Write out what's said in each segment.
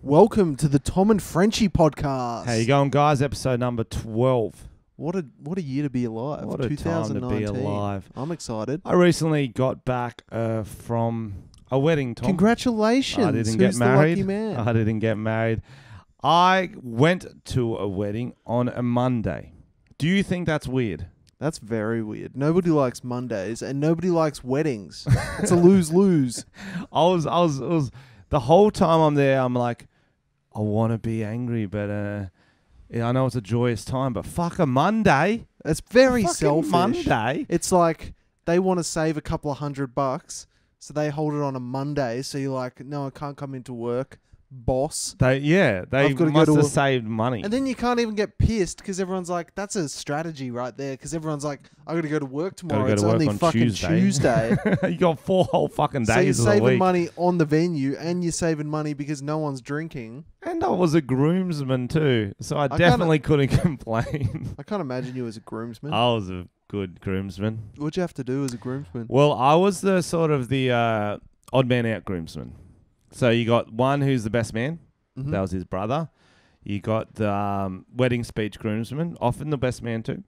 Welcome to the Tom and Frenchy Podcast. How you going, guys? Episode number 12. What a year to be alive. What a time to be alive. I'm excited. I recently got back from a wedding, Tom. Congratulations. I didn't Who's get married. The lucky man? I didn't get married. I went to a wedding on a Monday. Do you think that's weird? That's very weird. Nobody likes Mondays and nobody likes weddings. It's a lose-lose. I was the whole time I'm there, I'm like, I want to be angry, but I know it's a joyous time, but fuck a Monday. It's very Fucking selfish. Monday. It's like they want to save a couple of $100, so they hold it on a Monday. So you're like, no, I can't come into work, boss. They must have saved money. And then you can't even get pissed because everyone's like, that's a strategy right there. Because everyone's like, I got to go to work tomorrow. It's only fucking Tuesday. You got 4 whole fucking days so you're of the saving week. money on the venue and you're saving money because no one's drinking. And I was a groomsman too, so I definitely couldn't complain. I can't imagine you as a groomsman. I was a good groomsman. What'd you have to do as a groomsman? Well, I was the sort of the odd man out groomsman. So you got one who's the best man. Mm-hmm. That was his brother. You got the wedding speech groomsman, often the best man too.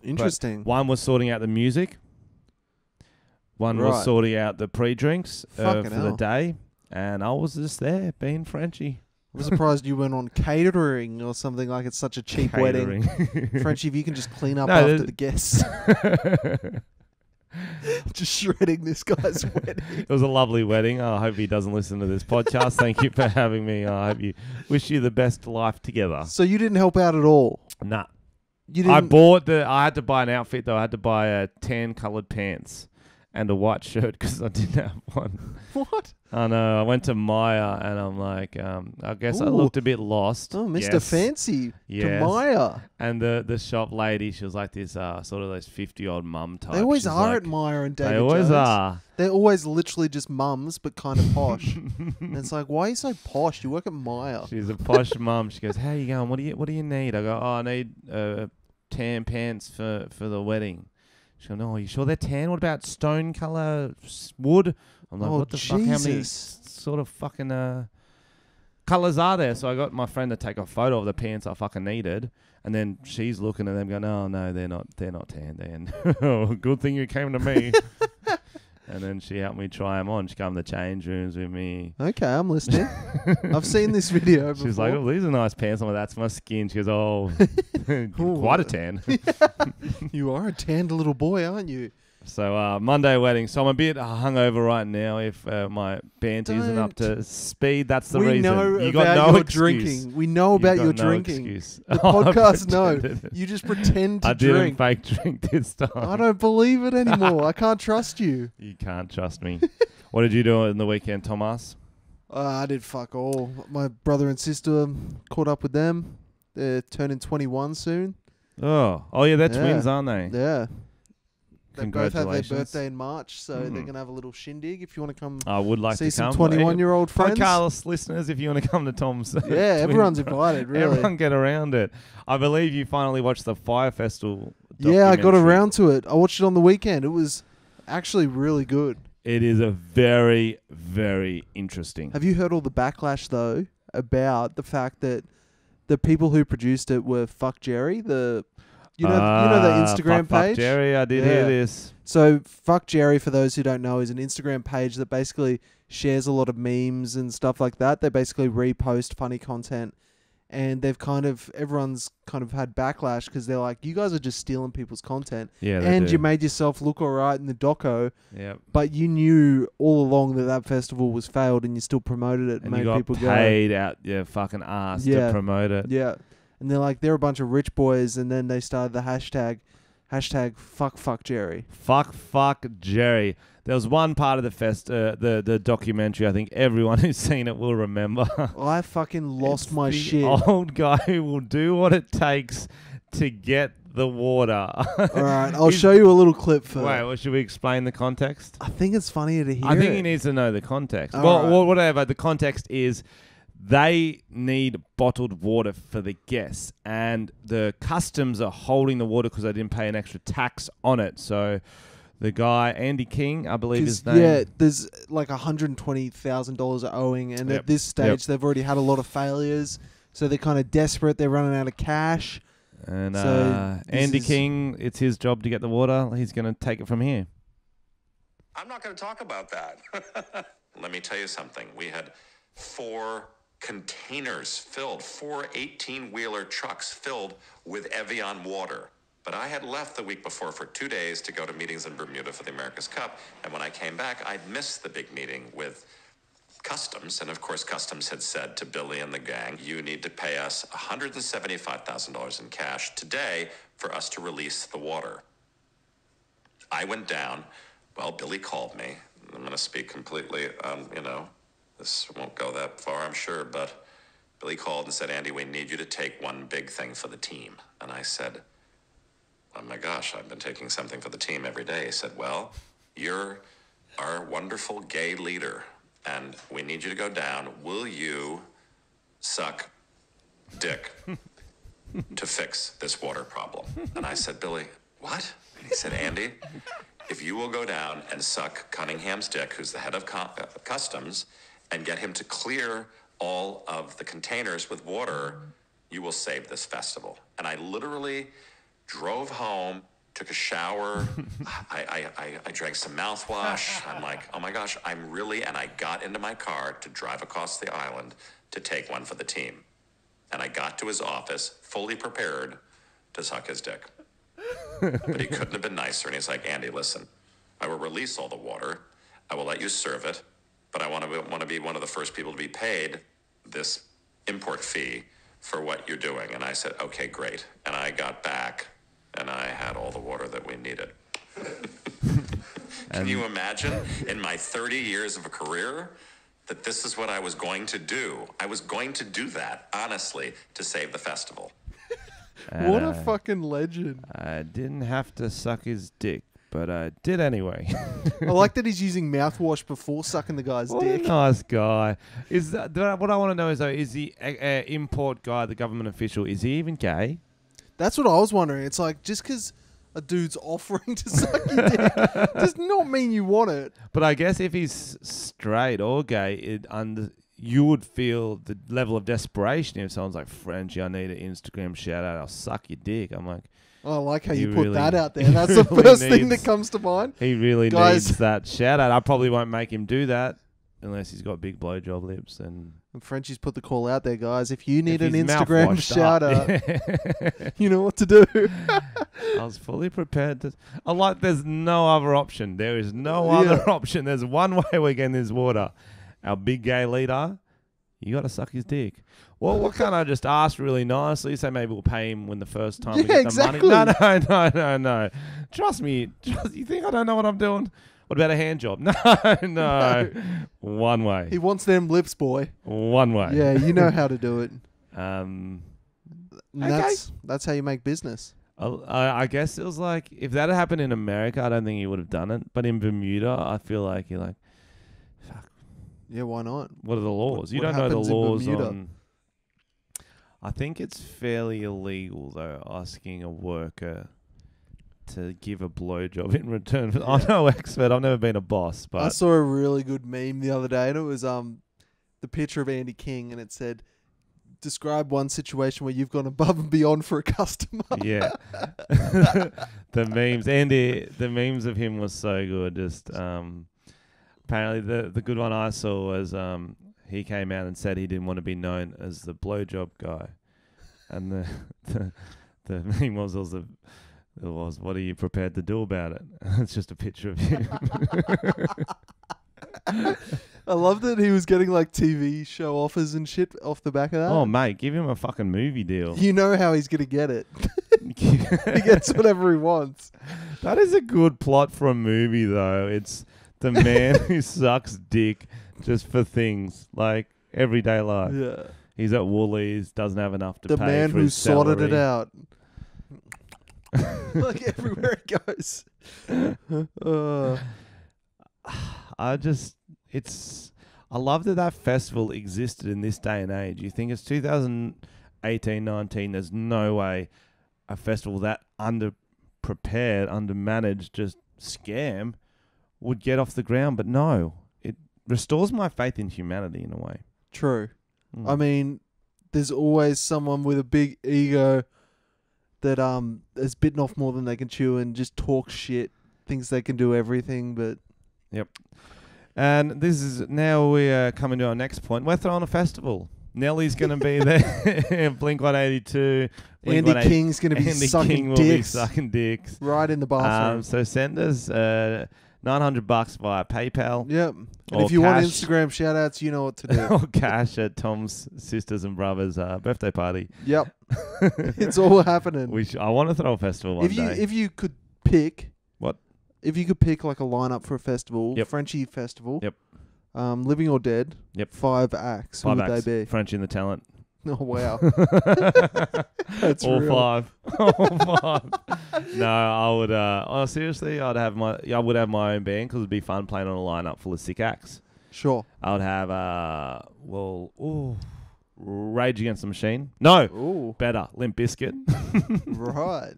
Interesting. But one was sorting out the music. One was sorting out the pre-drinks for the day. And I was just there, being Frenchy. I'm surprised you went on catering or something like it's such a cheap wedding. Frenchy, if you can just clean up after the guests. Just shredding this guy's wedding. It was a lovely wedding. I hope he doesn't listen to this podcast. Thank you for having me. I hope you wish you the best life together. So you didn't help out at all? Nah. You didn't? I had to buy an outfit though. I had to buy tan coloured pants and a white shirt because I didn't have one. What? I know. I went to Maya and I'm like, I guess I looked a bit lost. Oh, Mr. Fancy to Maya. And the shop lady, she was like this sort of those 50-odd mum type. They always are at Maya and David They always Jones. are. They're always literally just mums, but kind of posh. And it's like, why are you so posh? You work at Maya. She's a posh mum. She goes, how you going? What do you need? I go, I need tan pants for the wedding. She goes, no, are you sure they're tan? What about stone colour wood? I'm like, what the fuck? How many sort of fucking colours are there? So I got my friend to take a photo of the pants I fucking needed. And then she's looking at them going, oh, no, they're not tan, Dan. Oh, good thing you came to me. And then she helped me try them on. She came to the change rooms with me. Okay, I'm listening. I've seen this video before. She's like, oh, these are nice pants. I'm like, that's my skin. She goes, oh, quite a tan. You are a tanned little boy, aren't you? So Monday wedding. So I'm a bit hungover right now. If my banter isn't up to speed, that's the reason. We know you about got no your excuse. drinking. We know about your drinking. Excuse. The podcast, no. You just pretend to drink. I didn't fake drink this time. I don't believe it anymore. I can't trust you. You can't trust me. What did you do in the weekend, Thomas? I did fuck all. My brother and sister caught up with them. They're turning 21 soon. Oh yeah, they're twins, aren't they? Yeah. They both have their Congratulations. birthday in March, so they're going to have a little shindig if you want to come. I would like see to come. some 21-year-old friends. Podcast listeners, if you want to come to Tom's. Yeah, everyone's invited, really. Everyone get around it. I believe you finally watched the Fyre Festival Yeah, I got around to it. I watched it on the weekend. It was actually really good. It is a very, very interesting. Have you heard all the backlash, though, about the fact that the people who produced it were Fuck Jerry, You know the Instagram page? Fuck Jerry, I did hear this. So Fuck Jerry, for those who don't know, is an Instagram page that basically shares a lot of memes and stuff like that. They basically repost funny content. And everyone's kind of had backlash because they're like, you guys are just stealing people's content. Yeah, and you made yourself look all right in the doco. Yeah. But you knew all along that festival was failed and you still promoted it and made people go. You got paid out your fucking ass to promote it. Yeah. And they're like, they're a bunch of rich boys. And then they started the hashtag fuck Jerry. Fuck Jerry. There was one part of the documentary I think everyone who's seen it will remember. I fucking lost my shit. Old guy who will do what it takes to get the water. All right, I'll show you a little clip first. Wait, well, should we explain the context? I think it's funnier to hear I think he needs to know the context. Well, whatever. The context is they need bottled water for the guests, and the customs are holding the water because they didn't pay an extra tax on it. So The guy, Andy King, I believe his 'Cause, name. yeah, there's like $120,000 owing, and Yep. at this stage they've already had a lot of failures, so they're kind of desperate. They're running out of cash. And So Andy this is- King, it's his job to get the water. He's going to take it from here. I'm not going to talk about that. Let me tell you something. We had 4 containers filled, 4 18-wheeler trucks filled with Evian water. But I had left the week before for 2 days to go to meetings in Bermuda for the America's Cup. And when I came back, I'd missed the big meeting with Customs. And of course, Customs had said to Billy and the gang, you need to pay us $175,000 in cash today for us to release the water. I went down. Well, Billy called me. I'm going to speak completely, this won't go that far, I'm sure, but Billy called and said, Andy, we need you to take one big thing for the team. And I said, oh my gosh, I've been taking something for the team every day. He said, well, you're our wonderful gay leader, and we need you to go down. Will you suck dick to fix this water problem? And I said, Billy, what? And he said, Andy, if you will go down and suck Cunningham's dick, who's the head of Customs, and get him to clear all of the containers with water, you will save this festival. And I literally drove home, took a shower, I drank some mouthwash. I'm like, oh my gosh, and I got into my car to drive across the island to take one for the team. And I got to his office fully prepared to suck his dick. But he couldn't have been nicer. And he's like, Andy, listen, I will release all the water. I will let you serve it. But I want to be one of the first people to be paid this import fee for what you're doing. And I said, okay, great. And I got back and I had all the water that we needed. Can you imagine in my 30 years of a career that this is what I was going to do? I was going to do that, honestly, to save the festival. What a fucking legend. I didn't have to suck his dick, but I did anyway. I like that he's using mouthwash before sucking the guy's What dick. a nice guy. Is that, what I want to know is, though, is the import guy, the government official, is he even gay? That's what I was wondering. It's like, just because a dude's offering to suck your dick does not mean you want it. But I guess if he's straight or gay, you would feel the level of desperation if someone's like, Frenchy, I need an Instagram shout out. I'll suck your dick. I'm like, I like how He you put really- that out there. That's the really first thing that needs- comes to mind. he really Guys. needs that shout out. I probably won't make him do that unless he's got big blowjob lips. And And Frenchie's put the call out there, guys. If you need if an his mouth Instagram washed shout up. out, you know what to do. I was fully prepared to. There's no other option. There is no Yeah. other option. There's one way we're getting this water. Our big gay leader, you got to suck his dick. Well, what can't I just ask really nicely? Say maybe we'll pay him when the first time we Yeah, get the money. exactly. No. Trust me. You think I don't know what I'm doing? What about a hand job? No. One way. He wants them lips, boy. One way. Yeah, you know how to do it. Um. And Okay. that's how you make business. I guess it was like, if that had happened in America, I don't think he would have done it. But in Bermuda, I feel like you're like, fuck, Yeah, why not? what are the laws? You what don't know the happens in laws Bermuda? on. I think it's fairly illegal though, asking a worker to give a blowjob in return. I'm no expert. I've never been a boss, I but saw a really good meme the other day, and it was the picture of Andy King, and it said, describe one situation where you've gone above and beyond for a customer. yeah, the memes of him was so good. Just apparently the good one I saw was he came out and said he didn't want to be known as the blowjob guy, and the meme was what are you prepared to do about it? It's just a picture of him. I love that he was getting like TV show offers and shit off the back of that. Oh mate, give him a fucking movie deal. You know how he's going to get it. He gets whatever he wants. That is a good plot for a movie, though. It's the man who sucks dick just for things like everyday life. Yeah. He's at Woolies, doesn't have enough to The pay man for who his sorted it salary. out. Like everywhere he goes. I love that festival existed in this day and age. You think it's 2018, 19, there's no way a festival that underprepared, undermanaged just scam would get off the ground. But no, it restores my faith in humanity in a way. True. Mm. I mean, there's always someone with a big ego that has bitten off more than they can chew and just talks shit, thinks they can do everything, but... Yep. And this is now we are coming to our next point. We're throwing a festival. Nelly's going to be there. Blink-182. Andy King's going to be sucking dicks. Right in the bathroom. So send us $900 via PayPal. Yep. And if you want Instagram shout-outs, you know what to do. Or cash at Tom's sisters and brothers' birthday party. Yep. It's all happening. I want to throw a festival one day. If you could pick... What? If you could pick like a lineup for a festival, Frenchy Festival. Yep. Living or Dead. Yep. 5 acts. Who would they be? Frenchy and the Talent. Oh wow. That's all real. 5. All 5. No, I would. Seriously, I would have my own band because it'd be fun playing on a lineup full of sick acts. Sure. I would have Rage Against the Machine. No. Ooh. Better. Limp Bizkit. Right.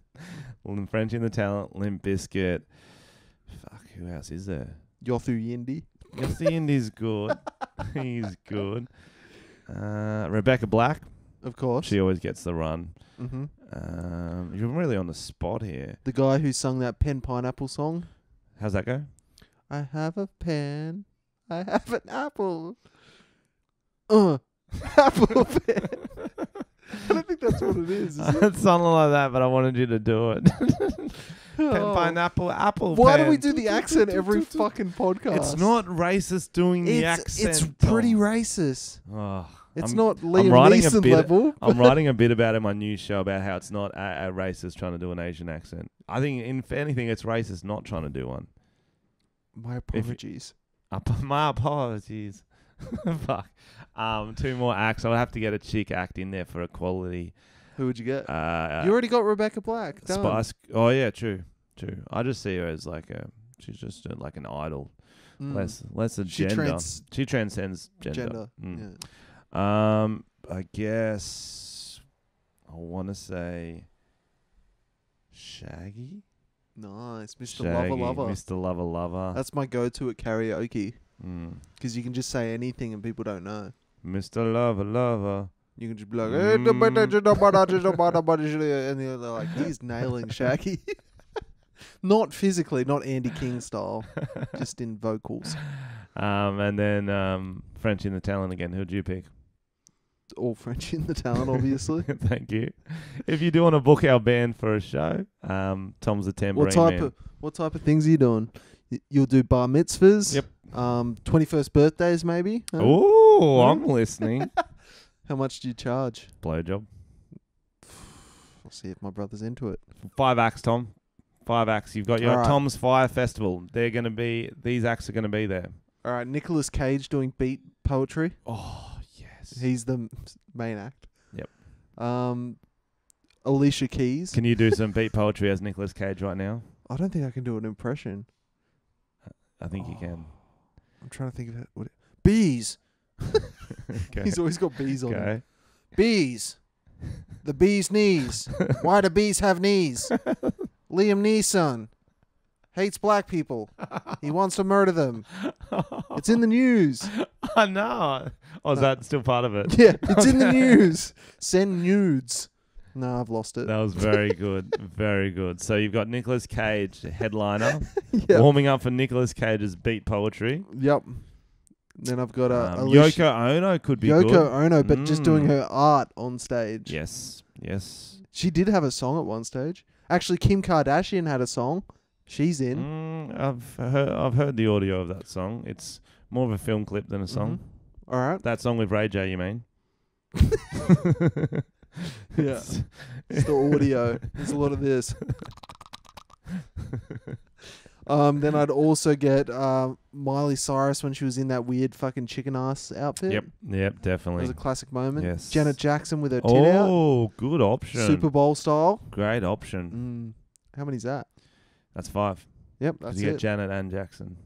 Well, Frenchy and the Talent. Limp Bizkit. Fuck. Who else is there? Yothu Yindi. Yothu Yindi's good. He's good. Rebecca Black. Of course. She always gets the run. Mm-hmm. You're really on the spot here. The guy who sung that Pen Pineapple song. How's that go? I have a pen. I have an apple. Apple pen. I don't think that's what it is it? It's something like that, but I wanted you to do it. Pen, pineapple, apple. Why pen. do we do the accent every fucking podcast? It's not racist doing the accent. It's pretty racist. Oh, it's not Liam Neeson level. I'm writing a bit about it in my news show about how it's not a racist trying to do an Asian accent. I think, if anything, it's racist not trying to do one. My apologies. My apologies. Fuck. 2 more acts. I would have to get a chick act in there for equality. Who would you get? You already got Rebecca Black. Done. Spice. Oh yeah, true. I just see her as like she's just like an idol. Less a gender. She transcends gender. Yeah. I guess I want to say Shaggy. Nice, Mr. Shaggy, Lover. Mr. Lover. That's my go-to at karaoke. Because you can just say anything and people don't know. Mr. Lover. You can just be like, and they're like, he's nailing Shaggy. Not physically, not Andy King style, just in vocals. And then Frenchy and the Talent again. Who'd you pick? All Frenchy and the Talent, obviously. Thank you. If you do want to book our band for a show, Tom's the tambourine man. What type of things are you doing? You'll do bar mitzvahs. Yep. 21st birthdays, maybe. Huh? Oh, I'm listening. How much do you charge? Blowjob. I'll see if my brother's into it. 5 acts, Tom. 5 acts. You've got your right. Tom's Fyre Festival. These acts are going to be there. All right, Nicolas Cage doing beat poetry. Oh, yes. He's the main act. Yep. Alicia Keys. Can you do some beat poetry as Nicolas Cage right now? I don't think I can do an impression. I think you can. I'm trying to think of it. Bees. Okay. He's always got bees on him. Okay. Bees. The bee's knees. Why do bees have knees? Liam Neeson hates black people. He wants to murder them. It's in the news. I know. Oh, is that still part of it? Yeah, it's in the news. Send nudes. No, I've lost it. That was very good. Very good. So you've got Nicolas Cage, headliner, Yep. warming up for Nicolas Cage's beat poetry. Yep. Then I've got Yoko Ono could be good. Yoko Ono, but just doing her art on stage. Yes. She did have a song at one stage. Actually, Kim Kardashian had a song. She's in. I've heard the audio of that song. It's more of a film clip than a song. All right. That song with Ray J, you mean? Yeah. It's the audio. There's a lot of this. Then I'd also get Miley Cyrus when she was in that weird fucking chicken ass outfit. Yep, definitely. It was a classic moment. Yes. Janet Jackson with her tit out. Oh, good option. Super Bowl style. Great option. How many's that? That's 5. Yep, that's you it. get Janet and Jackson.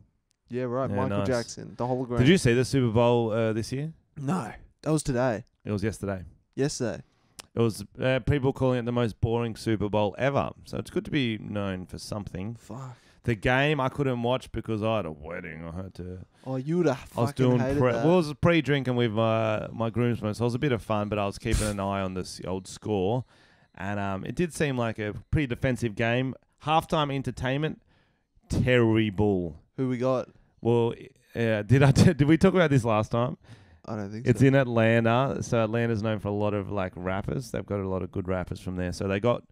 Yeah, right. Yeah, Michael nice. Jackson, the hologram. Did you see the Super Bowl this year? No, that was today. It was yesterday. Yesterday. It was people calling it the most boring Super Bowl ever. So it's good to be known for something. Fuck. The game I couldn't watch because I had a wedding. I had to. Oh, you would have I was fucking doing hated well, that. I was pre-drinking with my groomsmen, so it was a bit of fun. But I was keeping an eye on this old score, and it did seem like a pretty defensive game. Halftime entertainment, terrible. Who we got? Well, did we talk about this last time? I don't think It's so. in Atlanta, so Atlanta's known for a lot of like rappers. They've got a lot of good rappers from there. So they got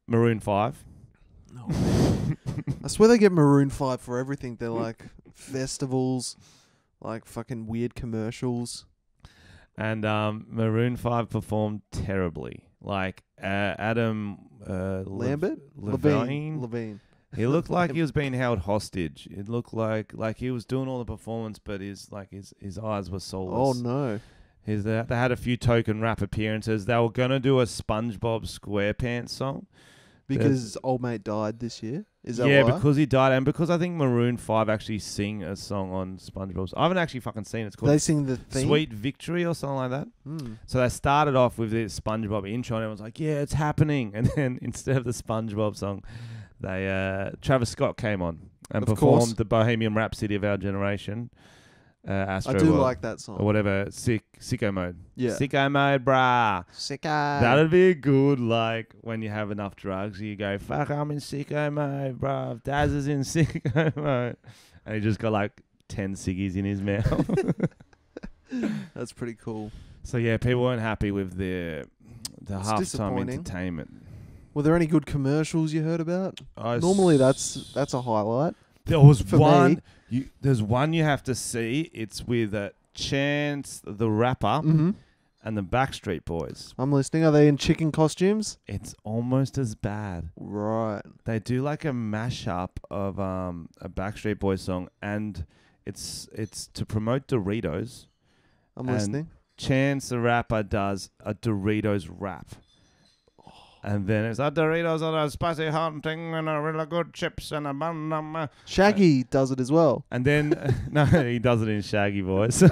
Maroon 5. No. I swear they get Maroon 5 for everything. They're like festivals, like fucking weird commercials. And Maroon 5 performed terribly. Like Adam Lambert? Levine. He looked like he was being held hostage. It looked like he was doing all the performance, but his eyes were soulless. Oh no. They had a few token rap appearances. They were gonna do a SpongeBob SquarePants song. Because old mate died this year? Is that yeah, why? because he died, and because I think Maroon 5 actually sing a song on SpongeBob. I haven't actually fucking seen it. It's called They sing the theme? Sweet Victory or something like that. Mm. So they started off with this SpongeBob intro, and everyone's like, "Yeah, it's happening." And then instead of the SpongeBob song, Travis Scott came on and Of performed course. the Bohemian Rhapsody of our generation. Astro I do World, like that song. or whatever. Sicko mode. Yeah. Sicko mode, brah. Sicko. That'd be good, like, when you have enough drugs, you go, fuck, I'm in sicko mode, bruv. Daz is in sicko mode. And he just got, like, 10 ciggies in his mouth. That's pretty cool. So, yeah, people weren't happy with the It's halftime disappointing. entertainment. Were there any good commercials you heard about? Normally that's a highlight. There was for one. me. There's one you have to see. It's with Chance the Rapper Mm-hmm. and the Backstreet Boys. I'm listening. Are they in chicken costumes? It's almost as bad. Right. They do like a mashup of a Backstreet Boys song, and it's to promote Doritos. I'm And listening. Chance the Rapper does a Doritos rap. And then it's a Doritos on a spicy hot thing and a really good chips and a bun. Shaggy does it as well. And then, no, he does it in Shaggy voice.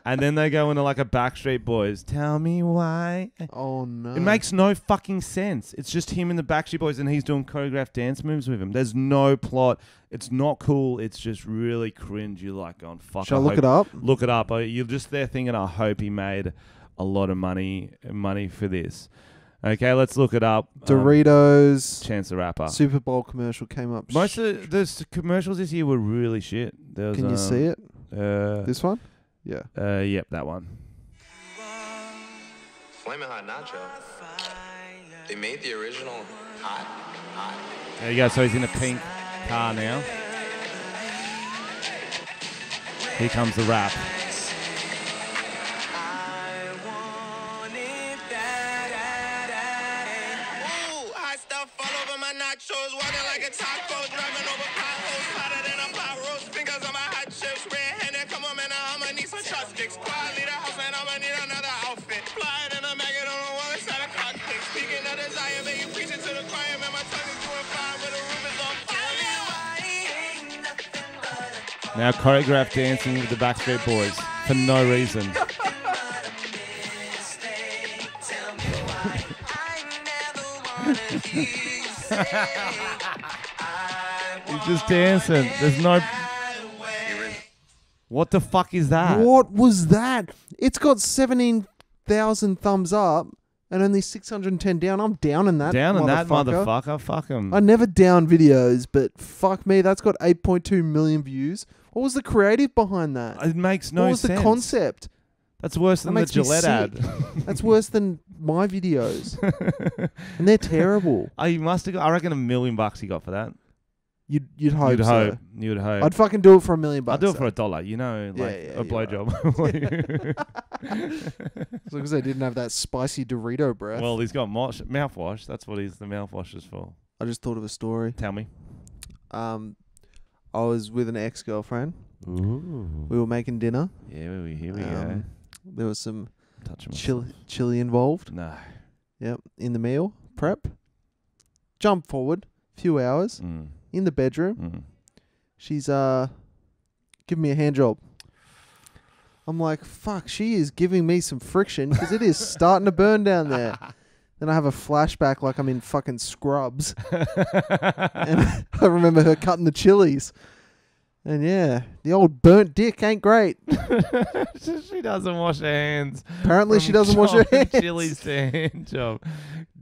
And then they go into like a Backstreet Boys. Tell me why. Oh no. It makes no fucking sense. It's just him and the Backstreet Boys, and he's doing choreographed dance moves with him. There's no plot. It's not cool. It's just really cringe. You're like going, fuck. Shall I look it up? Look it up. You're just there thinking, I hope he made a lot of money for this. Okay, let's look it up. Doritos Chance the Rapper. Super Bowl commercial came up. Most of the commercials this year were really shit. There was, Can you see it? Uh, This one? Yeah. Yep, that one. Flamin' Hot Nacho. They made the original hot. There you go. So he's in a pink car now. Here comes the rap. Nachos walking like a taco, driving over potholes, hotter than a pot roast. Fingers on my hot chips, red-handed. Come on, man, I'ma need some chopsticks. Quietly the house, and I'ma need another outfit. Flying in a maggot on the wall inside a cockpit. Speaking of desire, man, you preaching to the choir, man. My tongue is doing fine, but the room is on fire. Now choreographed dancing with the Backstreet Boys for no reason. He's just dancing. There's no... What the fuck is that? What was that? It's got 17,000 thumbs up and only 610 down. I'm down in that. Down in that motherfucker. Fuck him. I never down videos, but fuck me, that's got 8.2 million views. What was the creative behind that? It makes no sense. What was the concept? That's worse than the makes me Gillette ad. That's worse than my videos. And they're terrible. Oh, you must have got, I reckon $1 million he got for that. You'd hope so. You'd hope. I'd fucking do it for $1 million. I'd do it for $1, you know, like a blowjob. As long as they didn't have that spicy Dorito breath. Well, he's got mouthwash. That's what the mouthwash is for. I just thought of a story. Tell me. I was with an ex-girlfriend. Ooh. We were making dinner. Yeah, here we go. There was some Touch chili involved. No. Yep, in the meal prep. Jump forward a few hours in the bedroom. She's giving me a hand job. I'm like, fuck, she is giving me some friction because it is starting to burn down there. Then I have a flashback like I'm in fucking Scrubs. And I remember her cutting the chilies. And yeah, the old burnt dick ain't great. She doesn't wash her hands. Apparently she doesn't wash her hands. Chilies to hand job.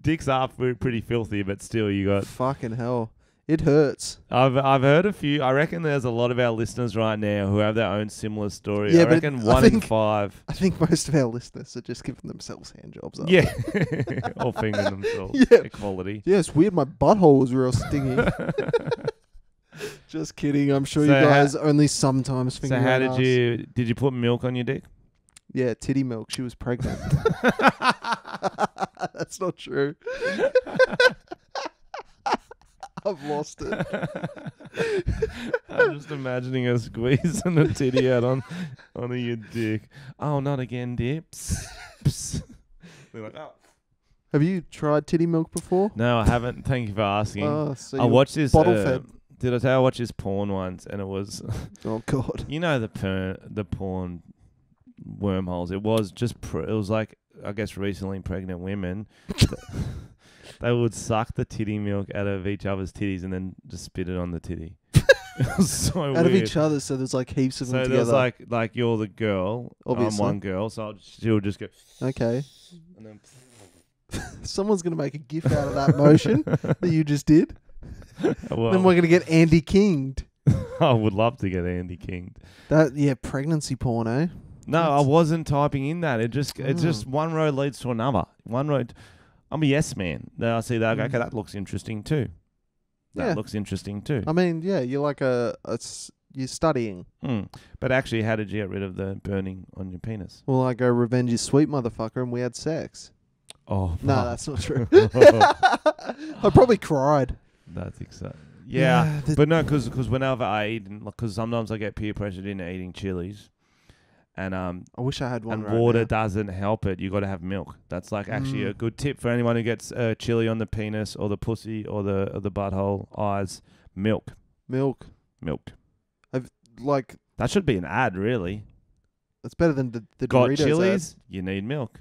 Dicks are pretty filthy, but still you got... Fucking hell. It hurts. I've heard a few. I reckon there's a lot of our listeners right now who have their own similar story. Yeah, I but reckon one in 5. I think most of our listeners are just giving themselves hand jobs up. Yeah. Or fingering themselves. Yeah. Equality. Yeah, it's weird. My butthole was real stingy. Just kidding. I'm sure So you guys only sometimes finger So how your did you put milk on your dick? Yeah, titty milk. She was pregnant. That's not true. I've lost it. I'm just imagining her squeezing a titty out onto your dick. Oh, not again, dips. They're like, oh. Have you tried titty milk before? No, I haven't. Thank you for asking. Oh, so I watched this. bottle fed. Did I tell you I watched this porn once, and it was... Oh, God. You know the porn wormholes. It was just... it was like, I guess, recently pregnant women... They would suck the titty milk out of each other's titties and then just spit it on the titty. It was so weird. Out of each other, so there's like heaps of them So together. there's like you're the girl, Obviously. I'm one girl, so she'll just go... Okay. And then... Someone's going to make a gif out of that motion that you just did. Well, Then we're going to get Andy Kinged. I would love to get Andy Kinged. Pregnancy porn, eh? No, I wasn't typing in that. It's just one road leads to another. One road... I'm a yes man. Then I see that. Okay, that looks interesting too. That looks interesting too. I mean, yeah, you're like you're studying. But actually, how did you get rid of the burning on your penis? Well, I go revenge you sweet motherfucker, and we had sex. Oh, no, that's not true. I probably cried. That's exciting. Yeah, but no, because whenever I eat, because sometimes I get peer pressured into eating chilies. And I wish I had one. And water doesn't help it. You got to have milk. That's like actually a good tip for anyone who gets chili on the penis or the pussy or the butthole, eyes. Milk. That should be an ad, really. That's better than the Got Doritos chilies? ad. You need milk.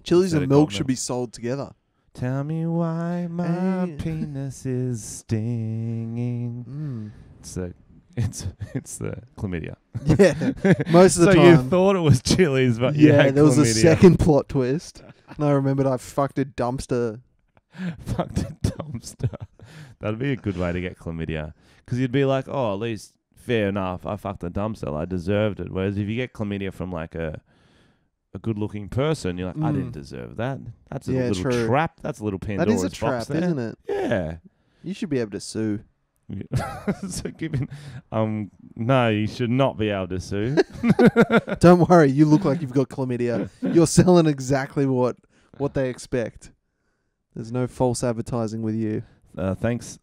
Chilies and milk should be sold together. Tell me why my penis is stinging. It's the chlamydia. Yeah, most of the so time. You thought it was chilies, but yeah, there was a chlamydia. second plot twist. And I remembered I fucked a dumpster. That'd be a good way to get chlamydia. Because you'd be like, oh, at least fair enough. I fucked a dumpster. I deserved it. Whereas if you get chlamydia from like a good-looking person, you're like, I didn't deserve that. That's a little trap. That's a little Pandora's box. That is a trap, there. isn't it? Yeah. You should be able to sue. So no, you should not be able to sue. Don't worry, you look like you've got chlamydia. You're selling exactly what they expect. There's no false advertising with you. Thanks,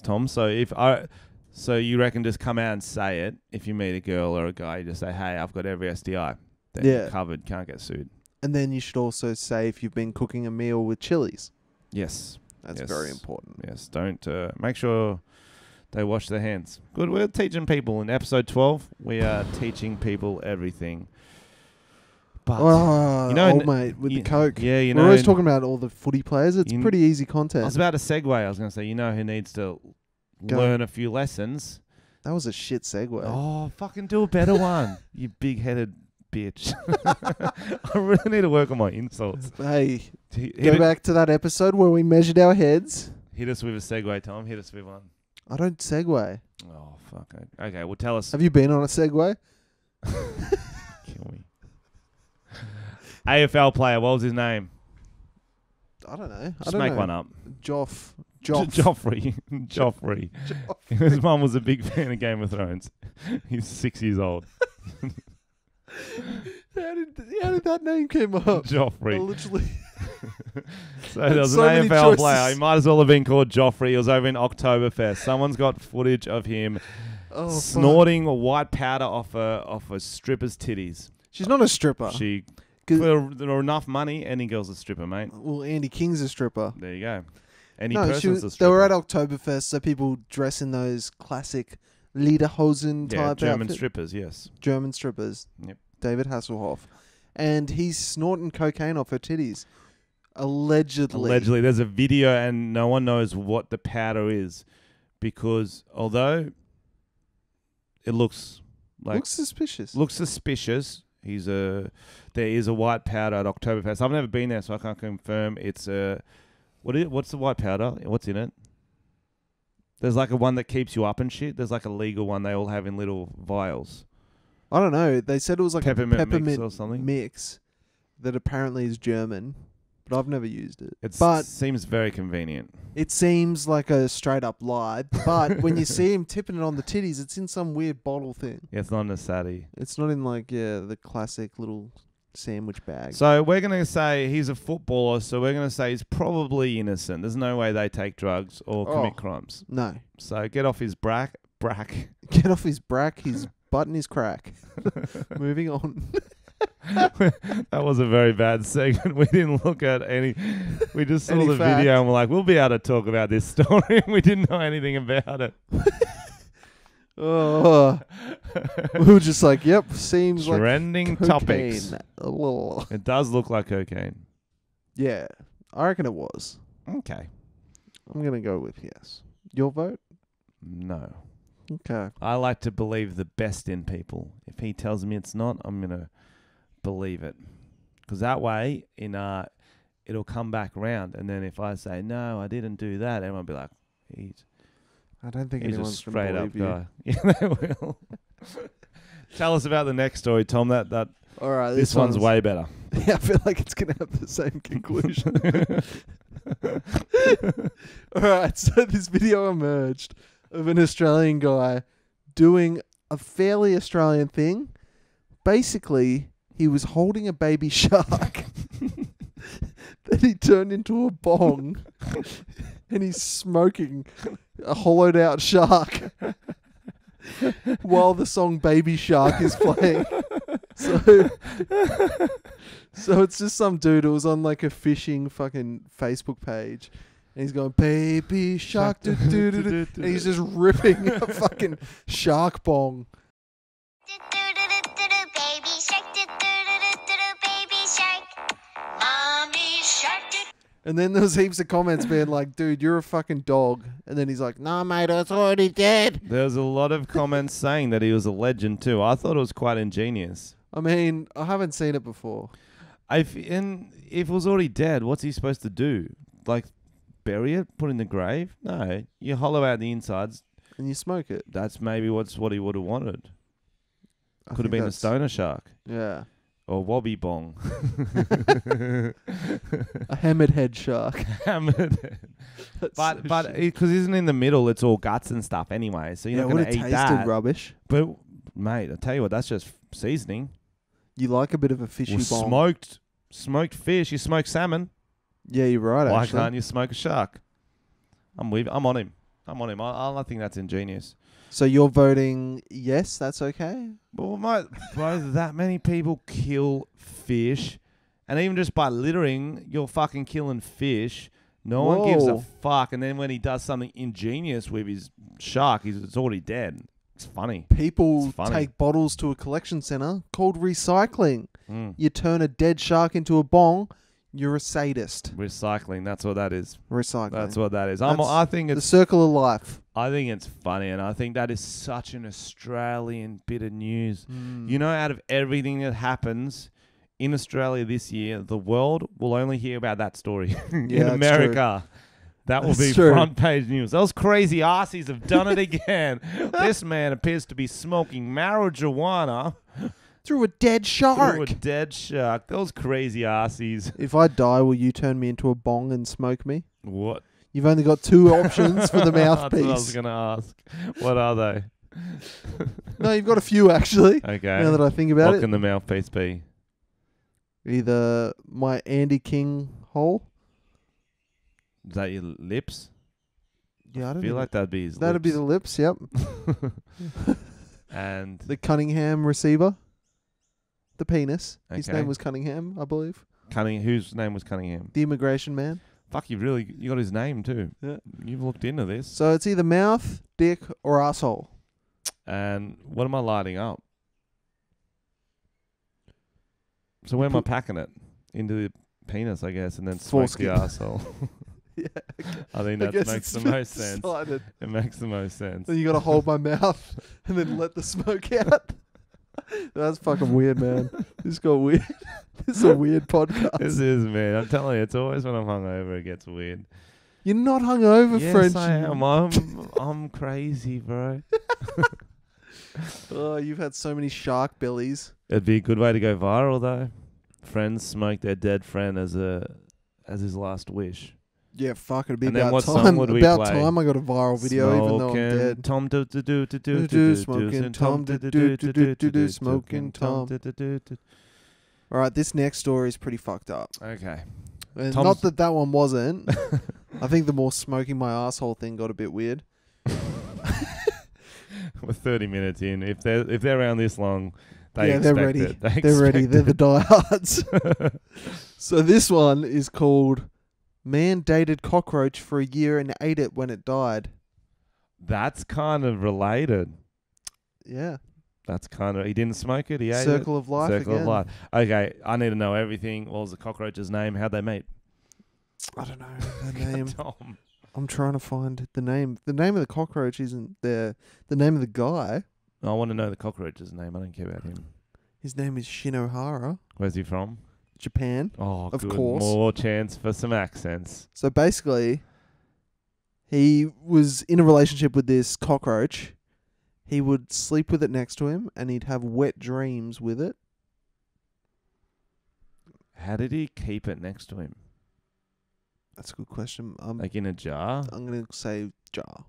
Tom. So you reckon just come out and say it if you meet a girl or a guy, you just say, hey, I've got every STI. Then you're covered, can't get sued. And then you should also say if you've been cooking a meal with chilies. Yes. That's very important. Yes, don't make sure they wash their hands. Good, we're teaching people. In episode 12, we are teaching people everything. But, old mate with the Coke. Yeah, we're always talking about all the footy players. It's pretty easy content. I was about to segue. I was going to say, who needs to learn a few lessons? That was a shit segue. Oh, fucking do a better one, you big-headed bitch. I really need to work on my insults. Hey, go back to that episode where we measured our heads. Hit us with a segue, Tom. Hit us with one. I don't segue. Oh, fuck. Okay, well, tell us. Have you been on a segue? Kill me. AFL player, what was his name? I don't know. Just make one up. Joffrey. His mum was a big fan of Game of Thrones. He's 6 years old. How did that name come up? Joffrey. Literally. So there was an AFL player. He might as well have been called Joffrey. He was over in Oktoberfest. Someone's got footage of him snorting white powder off a stripper's titties. She's not a stripper. For enough money, any girl's a stripper, mate. Well, Andy King's a stripper. There you go. Any person's a stripper. They were at Oktoberfest, so people dress in those classic lederhosen type German outfit. strippers, yes. German strippers. Yep. David Hasselhoff. And he's snorting cocaine off her titties. Allegedly. There's a video and no one knows what the powder is because although it looks suspicious. There is a white powder at Oktoberfest. I've never been there, so I can't confirm. It's what's the white powder? What's in it? There's like a one that keeps you up and shit. There's like a legal one they all have in little vials. I don't know. They said it was like Peppermint a peppermint mix or something. mix that apparently is German, but I've never used it. It but seems very convenient. it seems like a straight up lie. But when you see him tipping it on the titties, it's in some weird bottle thing. Yeah, it's not in a satty. It's not in like the classic little sandwich bag. So we're going to say he's a footballer, so we're going to say he's probably innocent. There's no way they take drugs or commit crimes. No. So get off his brack. Get off his brack, his butt and his crack. Moving on. That was a very bad segment. We didn't look at any. We just saw Any the fact. video and we're like, we'll be able to talk about this story. We didn't know anything about it. Oh. We were just like, yep, seems like Trending cocaine. topics. Oh. It does look like cocaine. Yeah, I reckon it was. Okay. I'm going to go with yes. Your vote? No. Okay. I like to believe the best in people. If he tells me it's not, I'm going to believe it. Because that way, it'll come back round. And then if I say, no, I didn't do that, everyone will be like, I don't think he's a anyone's straight going up to believe guy. Yeah, they will. Tell us about the next story, Tom. That All right, this one's way better. Yeah, I feel like it's going to have the same conclusion. All right, so this video emerged of an Australian guy doing a fairly Australian thing. Basically, he was holding a baby shark that he turned into a bong and he's smoking a hollowed out shark while the song Baby Shark is playing. So it's just some dude. It was on like a fishing fucking Facebook page. And he's going, baby shark, do do do do, and he's just ripping a fucking shark bong. Baby shark, baby shark, mommy shark. And then there was heaps of comments being like, dude, you're a fucking dog. And then he's like, nah, mate, it's already dead. There's a lot of comments saying that he was a legend too. I thought it was quite ingenious. I mean, I haven't seen it before. If it was already dead, what's he supposed to do? Like, bury it, put it in the grave? No, you hollow out the insides. And you smoke it. That's maybe what he would have wanted. I Could have think been a stoner shark Yeah. or wobby bong. A hammered head shark. Hammered. But because it isn't in the middle, it's all guts and stuff anyway. So you're not going to eat tasted that. rubbish. But mate, I tell you what, that's just seasoning. You like a bit of a fishy Well, bong. smoked fish. You smoke salmon. Yeah, you're right, Why actually. can't you smoke a shark? I'm on him. I think that's ingenious. So you're voting yes, that's okay? Well, bro, that many people kill fish, and even just by littering, you're fucking killing fish. No one gives a Whoa. fuck. And then when he does something ingenious with his shark, it's already dead. It's funny. People It's funny. take bottles to a collection center called recycling. Mm. You turn a dead shark into a bong, you're a sadist. Recycling. That's what that is. Recycling. That's what that is. That's I think the it's. circle of life. I think it's funny, and I think that is such an Australian bit of news. Mm. You know, out of everything that happens in Australia this year, the world will only hear about that story. In that's America, that will That's be true. front page news. Those crazy arsies have done it again. This man appears to be smoking marijuana Through a dead shark. through a dead shark. Those crazy arsies. If I die, will you turn me into a bong and smoke me? What? You've only got two options for the That's what I was mouthpiece. going to ask. What are they? No, you've got a few actually. Okay. Now that I think about What it. can the mouthpiece be? Either my Andy King hole. Is that your lips? Yeah, I I don't feel know. like that'd be his That'd be the lips. lips, yep. And The Cunningham receiver. The penis. His Okay. name was Cunningham, I believe. whose name was Cunningham? The immigration man. Fuck, you got his name too. Yeah. You've looked into this. So it's either mouth, dick, or asshole. And what am I lighting up? So where am I packing it? Into the penis, I guess, and then smoke the Foreskin. asshole. Yeah. I think I that guess makes it's the most sense. decided. It makes the most sense. Then you got to hold my mouth and then let the smoke out. That's fucking weird, man. This got weird. This is a weird podcast. This is, man. I'm telling you, it's always when I'm hungover it gets weird. You're not hungover, Yes, Frenchy. I am. I'm crazy, bro. Oh, you've had so many shark bellies. It'd be a good way to go viral, though. Friends smoke their dead friend as his last wish. Yeah, fuck, it'd be And then about what time. song would we About play? time I got a viral video, even though I'm Smoking dead. Tom do do do do do Do do smoking Tom do do do do do do smoking Tom. All right, this next story is pretty fucked up. Okay. And Tom's- not that one wasn't. I think the more smoking my asshole thing got a bit weird. We're 30 minutes in. If they're around this long, they Yeah, expect they're ready. it. They're ready. expect They're the it. diehards. So this one is called "Man Dated Cockroach for a Year and Ate It When It Died." That's kind of related. Yeah. That's kind of... He didn't smoke it. He ate it. Circle of life Circle again. of life. Okay, I need to know everything. What was the cockroach's name? How'd they meet? I don't know the name. Tom. I'm trying to find the name. The name of the cockroach isn't there. The name of the guy, I want to know the cockroach's name. I don't care about him. his name is Shinohara, Where's he from? Japan. Oh, Of good. course. More chance for some accents. So basically, he was in a relationship with this cockroach. He would sleep with it next to him, and he'd have wet dreams with it. How did he keep it next to him? That's a good question. Like in a jar? I'm going to say jar.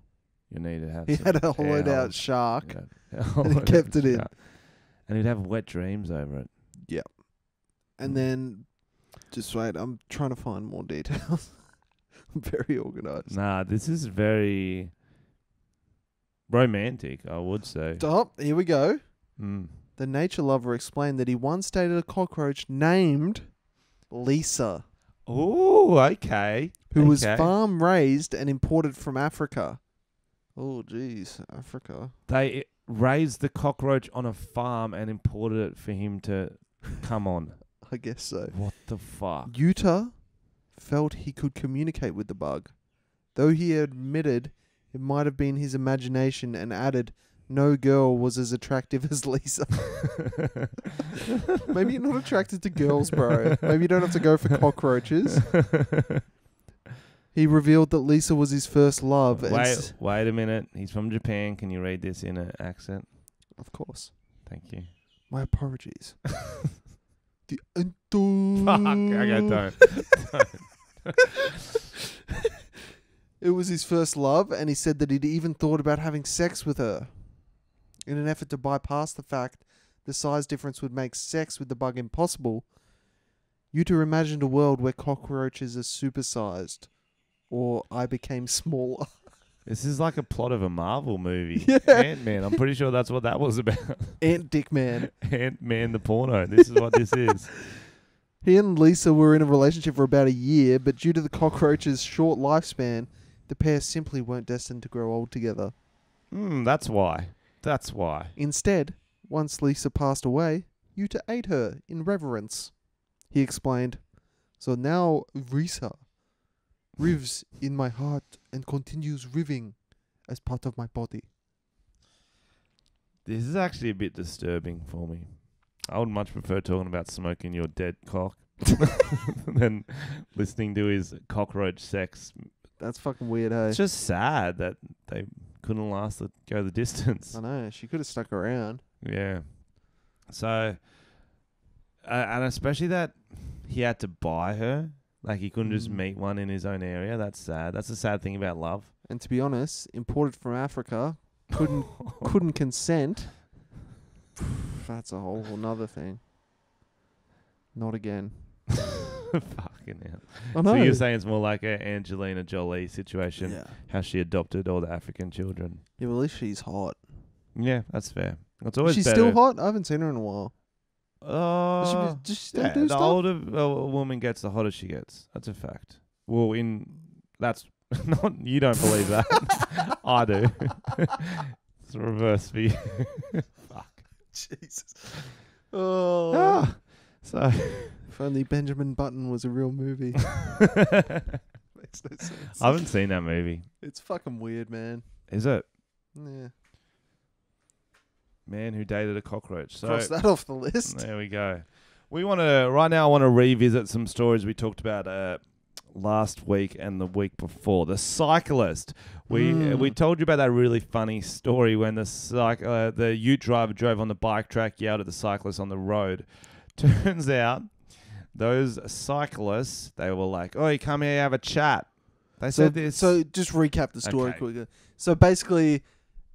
You need to have He some had a hollowed air out holes. shark. Yeah. And he kept it in. And he'd have wet dreams over it. And then, just wait, I'm trying to find more details. I'm very organized. Nah, this is very romantic, I would say. Stop. Here we go. Mm. The nature lover explained that he once dated a cockroach named Lisa, Oh, okay. who was Okay. farm raised and imported from Africa. Oh, jeez, Africa. They raised the cockroach on a farm and imported it for him to come on. I guess so. What the fuck? Utah felt he could communicate with the bug, though he admitted it might have been his imagination, and added, no girl was as attractive as Lisa. Maybe you're not attracted to girls, bro. Maybe you don't have to go for cockroaches. He revealed that Lisa was his first love. and Wait a minute. He's from Japan. Can you read this in an accent? Of course. Thank you. My apologies. The Fuck. Okay, don't. It was his first love, and he said that he'd even thought about having sex with her. In an effort to bypass the fact the size difference would make sex with the bug impossible, Yuta imagined a world where cockroaches are supersized, or I became smaller. This is like a plot of a Marvel movie. Yeah. Ant-Man. I'm pretty sure that's what that was about. Ant Dick Man. Ant-Man the porno. This is what this is. He and Lisa were in a relationship for about a year, but due to the cockroach's short lifespan, the pair simply weren't destined to grow old together. That's why. That's why. Instead, once Lisa passed away, Yuta ate her in reverence. He explained, so now Risa rives in my heart and continues riving as part of my body. This is actually a bit disturbing for me. I would much prefer talking about smoking your dead cock than listening to his cockroach sex. That's fucking weird, hey? It's just sad that they couldn't go the distance. I know, she could have stuck around. Yeah. So, and especially that he had to buy her. Like, he couldn't just meet one in his own area. That's sad. That's the sad thing about love. And to be honest, imported from Africa, couldn't consent. That's a whole nother thing. Not again. Fucking hell. I know. So you're saying it's more like a Angelina Jolie situation, Yeah. how she adopted all the African children. Yeah, well, at least she's hot. Yeah, that's fair. It's always She's better. still hot? I haven't seen her in a while. Does she still yeah, do the stuff? older a woman gets, the hotter she gets. That's a fact. Well, that's not, you don't believe that. I do. It's the reverse for you. Fuck. Jesus. Oh. So, If only Benjamin Button was a real movie. Makes no sense. I haven't seen that movie. It's fucking weird, man. Is it? Yeah. Man Who Dated a Cockroach. So Cross that off the list. there we go. Right now I want to revisit some stories we talked about last week and the week before. The cyclist. We told you about that really funny story when the ute driver drove on the bike track, yelled at the cyclist on the road. Turns out those cyclists, they were like, "Oh, come here, have a chat." They said this. So just recap the story Okay. quickly. So basically,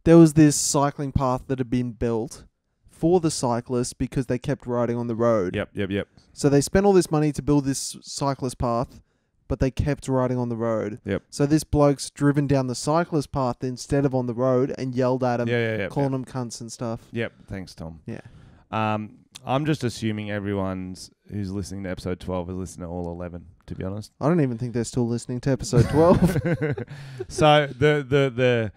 there was this cycling path that had been built for the cyclists because they kept riding on the road. Yep. So they spent all this money to build this cyclist path, but they kept riding on the road. Yep. So this bloke's driven down the cyclist path instead of on the road and yelled at him, calling them cunts and stuff. Yep. Thanks, Tom. Yeah. I'm just assuming everyone who's listening to episode 12 is listening to all 11, to be honest. I don't even think they're still listening to episode 12. So the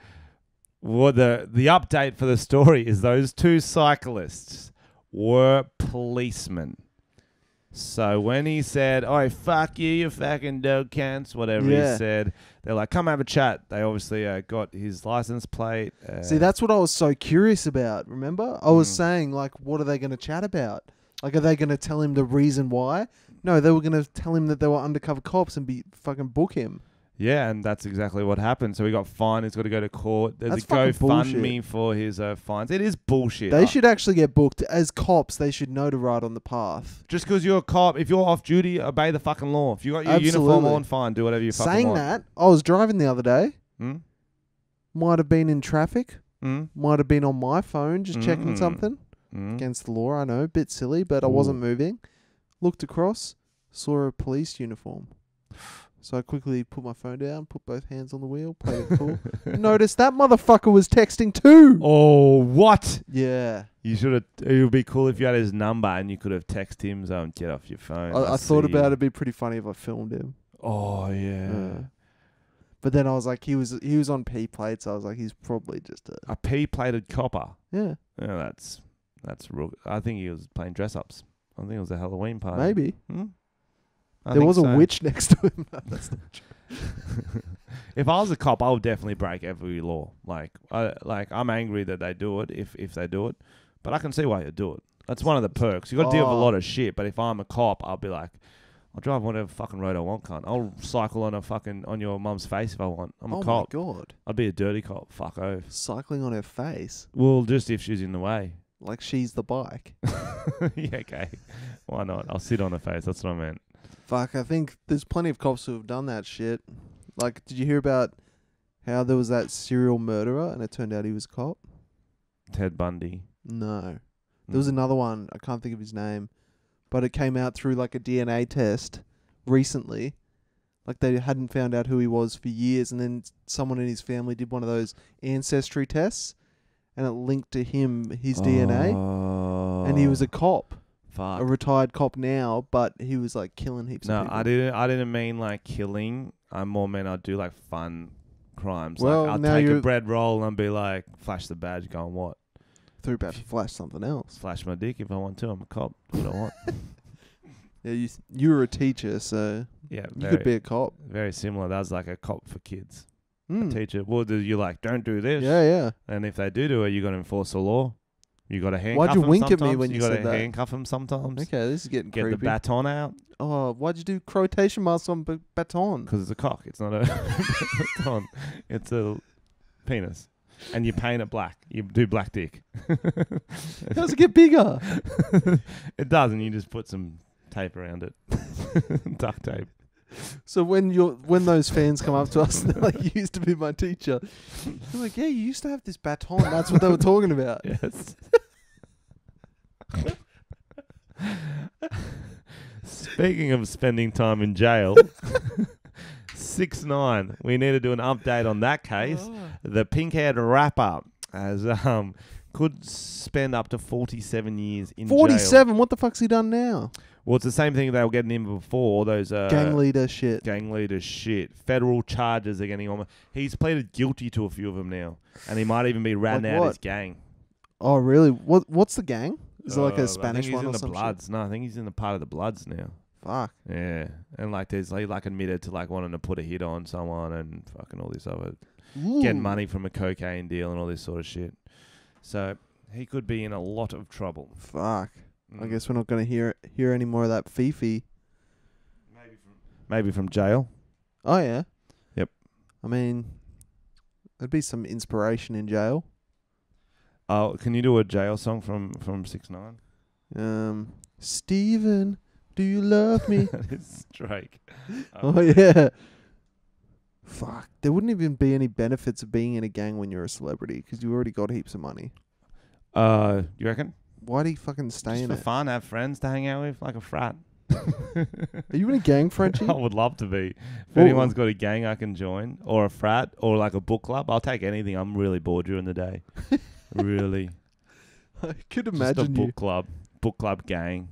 update for the story is those two cyclists were policemen. So when he said, "Oh, fuck you fucking dog cunts," whatever he said, they're like, "Come have a chat." They obviously got his license plate. See, that's what I was so curious about, remember? I was saying, like, what are they going to chat about? Like, are they going to tell him the reason why? No, they were going to tell him that they were undercover cops and fucking book him. Yeah, and that's exactly what happened. So he got fined. He's got to go to court. There's That's a fucking GoFundMe for his fines. It is bullshit. They should actually get booked. As cops, they should know to ride on the path. Just because you're a cop, if you're off duty, obey the fucking law. If you got your Absolutely. uniform on, fine, do whatever you fucking Saying want. that, I was driving the other day. Hmm? Might have been in traffic. Mm? Might have been on my phone just checking Mm. something. Mm? Against the law, I know. A bit silly, but I wasn't moving. Looked across, saw a police uniform. So I quickly put my phone down, put both hands on the wheel, played it cool. Noticed that motherfucker was texting too. Oh, what? Yeah. You should have. It would be cool if you had his number and you could have texted him, so get off your phone. I thought about it'd be pretty funny if I filmed him. Oh, yeah. But then I was like, he was on P plates. So I was like, he's probably just A P-plated copper. yeah, Yeah, that's real. I think he was playing dress-ups. I think it was a Halloween party. maybe. Hmm? There was a witch next to him. No, that's not true. If I was a cop, I would definitely break every law. I'm angry that they do it if they do it, but I can see why you do it. That's one of the perks. You got to deal with a lot of shit. But if I'm a cop, I'll be like, I'll drive whatever fucking road I want, cunt. I'll cycle on your mum's face if I want. I'm a cop. Oh my god! I'd be a dirty cop. Fuck off. Cycling on her face Well, just if she's in the way. like she's the bike. Yeah, okay. Why not? I'll sit on her face. That's what I meant. Fuck, I think there's plenty of cops who have done that shit. Like, did you hear about how there was that serial murderer and it turned out he was a cop? Ted Bundy. No. There was another one, I can't think of his name, but it came out through like a DNA test recently. Like they hadn't found out who he was for years, and then someone in his family did one of those ancestry tests and it linked to him his DNA, and he was a cop. Fuck. A retired cop now, but he was like killing heaps of No, people. I didn't mean like killing. I more meant I'd do like fun crimes. Well, like I'll now take a you're- bread roll and be like, flash the badge, going what? Threw about to flash something else. Flash my dick if I want to. I'm a cop. Do what I want. Yeah, you were a teacher, so Yeah, you could be a cop. very similar. That was like a cop for kids. Mm. A teacher. Well, you like, don't do this. Yeah, yeah. And if they do it, you got to enforce the law. You got to handcuff Why'd you them wink at me sometimes. when you got said to that? handcuff them sometimes. Okay, this is getting Get creepy. the baton out Oh, why'd you do quotation marks on baton? because it's a cock. It's not a baton. It's a penis. And you paint it black. You do black dick. How does it get bigger? It does, and you just put some tape around it. Duct tape. So when those fans come up to us and they're like, "You used to be my teacher," they're like, "Yeah, you used to have this baton." That's what they were talking about. Yes. Speaking of spending time in jail, 6ix9ine. We need to do an update on that case. The pink-haired rapper could spend up to 47 years in jail. 47. What the fuck's he done now? Well, it's the same thing they were getting him before. All those Gang leader shit. gang leader shit. Federal charges are getting on. He's pleaded guilty to a few of them now, and he might even be ratting Like out what? his gang. Oh, really? What's the gang? Is it like a I Spanish think one he's or in the some Bloods. No, I think he's in the part of the Bloods now. Fuck. Yeah, and like there's like admitted to like wanting to put a hit on someone and fucking all this other getting money from a cocaine deal and all this sort of shit. So he could be in a lot of trouble. Fuck. I guess we're not going to hear any more of that Fifi. Maybe from jail. Oh yeah. Yep. I mean, there'd be some inspiration in jail. Oh, can you do a jail song from 6ix9ine? Steven, do you love me? That is Drake. Oh yeah. Fuck. There wouldn't even be any benefits of being in a gang when you're a celebrity because you already got heaps of money. You reckon? Why do you fucking stay Just in for it? fun, have friends to hang out with, like a frat. Are you in a gang, Frenchy? I would love to be. If Ooh. anyone's got a gang I can join, or a frat, or like a book club, I'll take anything. I'm really bored during the day. Really. I could Just imagine a book club gang.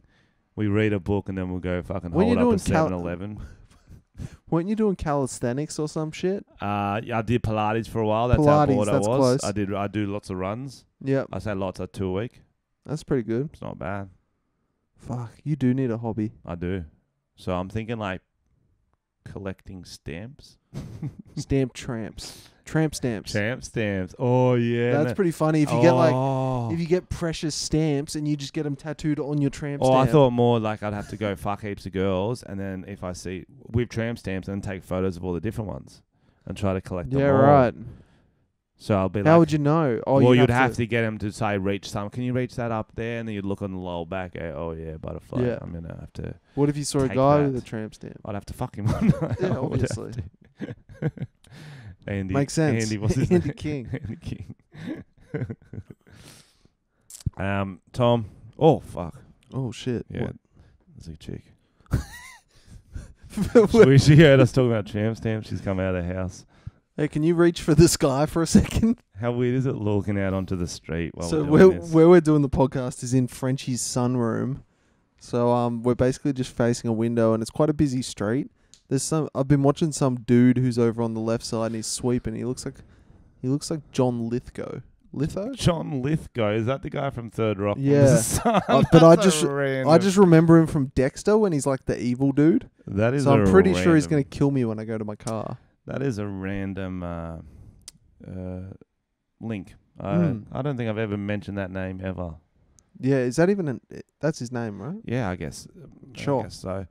We read a book and then we'll go fucking When hold you're up at doing 7-Eleven. Weren't you doing calisthenics or some shit? Yeah, I did Pilates for a while. That's Pilates, how bored I that's was. close. I do lots of runs. Yep. I say lots, 2 a week. That's pretty good. It's not bad. Fuck, you do need a hobby. I do. So I'm thinking like collecting stamps. Stamp tramps. Tramp stamps. Tramp stamps. Oh yeah. That's pretty funny. If you get if you get precious stamps and you just get them tattooed on your tramp stamp. I thought more like I'd have to go fuck heaps of girls, and then if I see with tramp stamps, and take photos of all the different ones, and try to collect them all. Yeah, right. So I'll be like, how would you know? Oh, well, you'd have to get them to say reach some. Can you reach that up there? And then you'd look on the lower back. Oh yeah, butterfly. Yeah. I'm gonna have to. What if you saw a take guy that. with a tramp stamp? I'd have to fuck him. Wouldn't I? Yeah, I would have obviously. to. Andy. Makes sense. Andy, what's his Andy name? King. Andy King. Tom. Oh fuck. Oh shit. Yeah. What? There's a chick. She heard us talking about tramp stamps. She's come out of the house. Hey, can you reach for this guy for a second? How weird is it looking out onto the street while So we're doing this? where we're doing the podcast is in Frenchy's sunroom. So we're basically just facing a window, and it's quite a busy street. I've been watching some dude who's over on the left side, and he's sweeping. He looks like John Lithgow. Litho? John Lithgow, is that the guy from Third Rock? from Yeah. the Sun? But I That's just a random- I just remember him from Dexter when he's like the evil dude. that is So I'm a pretty sure he's random- gonna kill me when I go to my car. That is a random link. I don't think I've ever mentioned that name ever. Yeah, is that even that's his name, right? Yeah, I guess. Sure. I guess so.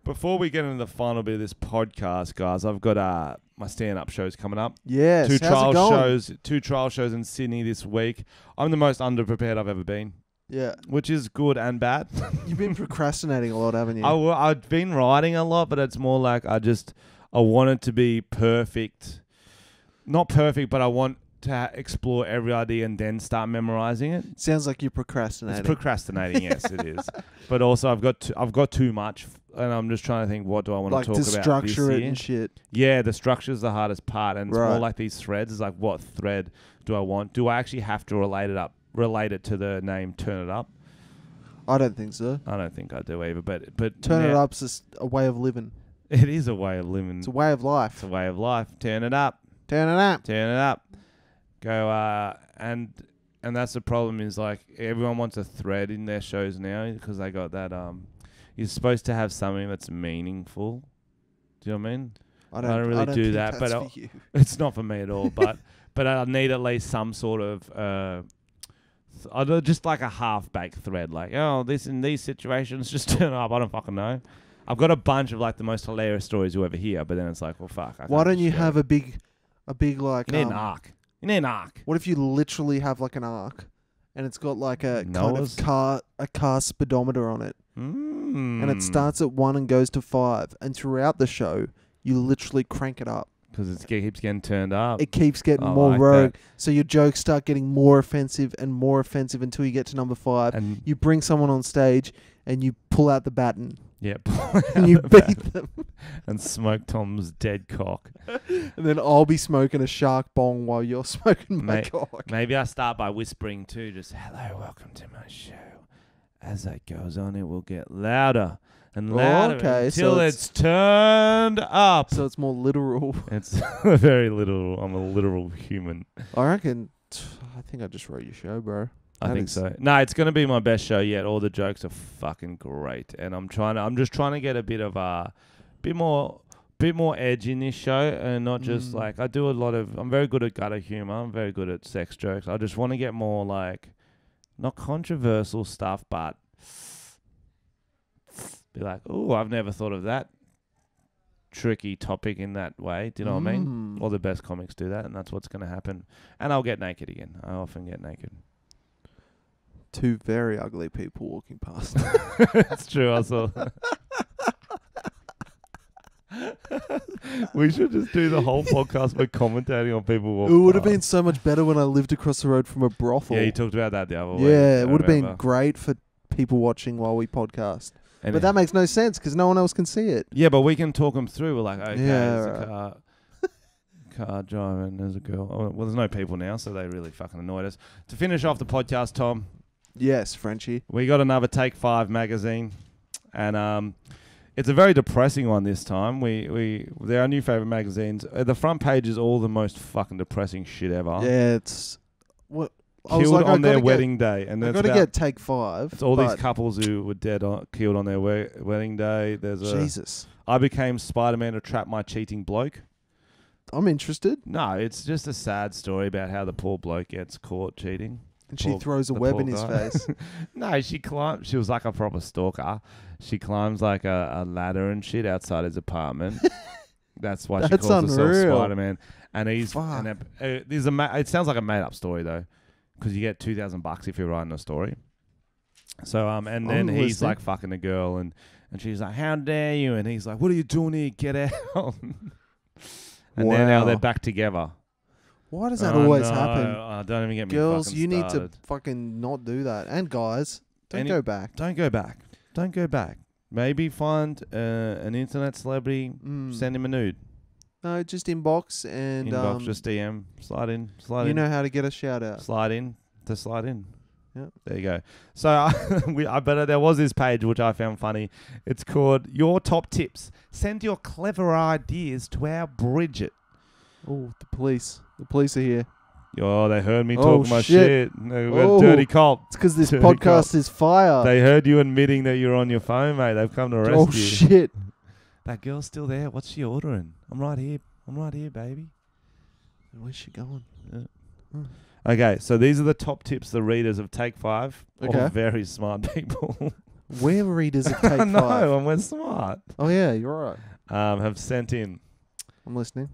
Before we get into the final bit of this podcast, guys, I've got my stand-up shows coming up. Yes. Two how's trial shows in Sydney this week. I'm the most underprepared I've ever been, Yeah. which is good and bad. You've been procrastinating a lot, haven't you? I've been writing a lot, but it's more like I want it to be perfect. Not perfect, but I want to explore every idea and then start memorizing it. Sounds like you're procrastinating. It's procrastinating, yes, it is. But also, I've got too much, and I'm just trying to think, what do I want like to talk to about structure this it year? and shit. Yeah, the structure is the hardest part, and it's more Right. like these threads. It's like, what thread do I want? Do I actually have to relate it to the name Turn It Up? I don't think so. I don't think I do either. But Turn it now- up's just a way of living. It is a way of living. It's a way of life. It's a way of life. Turn it up. Turn it up. Turn it up. Go and that's the problem is like everyone wants a thread in their shows now because they got that you're supposed to have something that's meaningful. Do you know what I mean? I don't really do think that, that's but for you. It's not for me at all. But I need at least some sort of just like a half-baked thread. Like, oh, this in these situations, just turn up. I don't fucking know. I've got a bunch of like the most hilarious stories you ever hear, but then it's like, well, fuck. Why don't you have a big like? You need an arc. You need an arc. What if you literally have like an arc, and it's got like a Noah's? kind of car speedometer on it, and it Mm. starts at 1 and goes to 5, and throughout the show you literally crank it up. Because it keeps getting turned up. It keeps getting I more like rogue, that. so your jokes start getting more offensive until you get to number 5. And You bring someone on stage and you pull out the baton yeah, and you beat them, and smoke Tom's dead cock. and then I'll be smoking a shark bong while you're smoking my Mate, cock. Maybe I start by whispering too, just hello, welcome to my show. As that goes on, it will get louder and louder okay, so until it's turned up. So it's more literal. It's very literal. I'm a literal human. I reckon. I think I just wrote your show, bro. I think so. No, it's going to be my best show yet. All the jokes are fucking great, and I'm just trying to get a bit of bit more edge in this show, and not just like I do a lot of. I'm very good at gutter humor. I'm very good at sex jokes. I just want to get more like not controversial stuff, but be like, oh, I've never thought of that tricky topic in that way. Do you know what I mean? All the best comics do that, and that's what's going to happen. And I'll get naked again. I often get naked. Two very ugly people walking past. That's true. I saw. We should just do the whole podcast by commentating on people walking. It would have been so much better when I lived across the road from a brothel. Yeah, you talked about that the other week. Yeah, it would have been great for people watching while we podcast. And but that makes no sense because no one else can see it. Yeah, but we can talk them through. We're like, okay, there's right. a car driving, there's a girl. Oh, well, there's no people now, so they really fucking annoyed us. To finish off the podcast, Tom. Yes, Frenchy. We got another Take 5 magazine, and it's a very depressing one this time. They're our new favorite magazines. The front page is all the most fucking depressing shit ever. Yeah, it's what killed on their wedding day, and I got to get Take 5. It's all these couples who were killed on their wedding day. There's Jesus. I became Spider-Man to trap my cheating bloke. I'm interested. No, it's just a sad story about how the poor bloke gets caught cheating. And she throws a web in his face. No, she was like a proper stalker. She climbs like a ladder and shit outside his apartment. That's why she calls herself Spider-Man. And he's it sounds like a made-up story though, because you get $2,000 if you're writing a story. So and then he's like fucking a girl, and she's like, "How dare you?" And he's like, "What are you doing here? Get out!" And then now they're back together. Why does that always happen? Don't even get me Girls, fucking you need started. to fucking not do that. And guys, don't go back. Don't go back. Don't go back. Maybe find an internet celebrity, send him a nude. No, just inbox and... just DM. Slide in. You know how to get a shout out. Slide in. Yep. There you go. So but there was this page which I found funny. It's called Your Top Tips. Send your clever ideas to our Bridget. Oh, the police. The police are here. Oh, they heard me talking my shit. Oh, dirty cop. It's because this podcast is fire. They heard you admitting that you're on your phone, mate. They've come to arrest you. Oh, shit. That girl's still there. What's she ordering? I'm right here, baby. Where's she going? Yeah. Okay, so these are the top tips the readers of Take 5. Okay. All very smart people. We're readers of Take 5. No, and we're smart. Oh, yeah, you're right. Have sent in. I'm listening.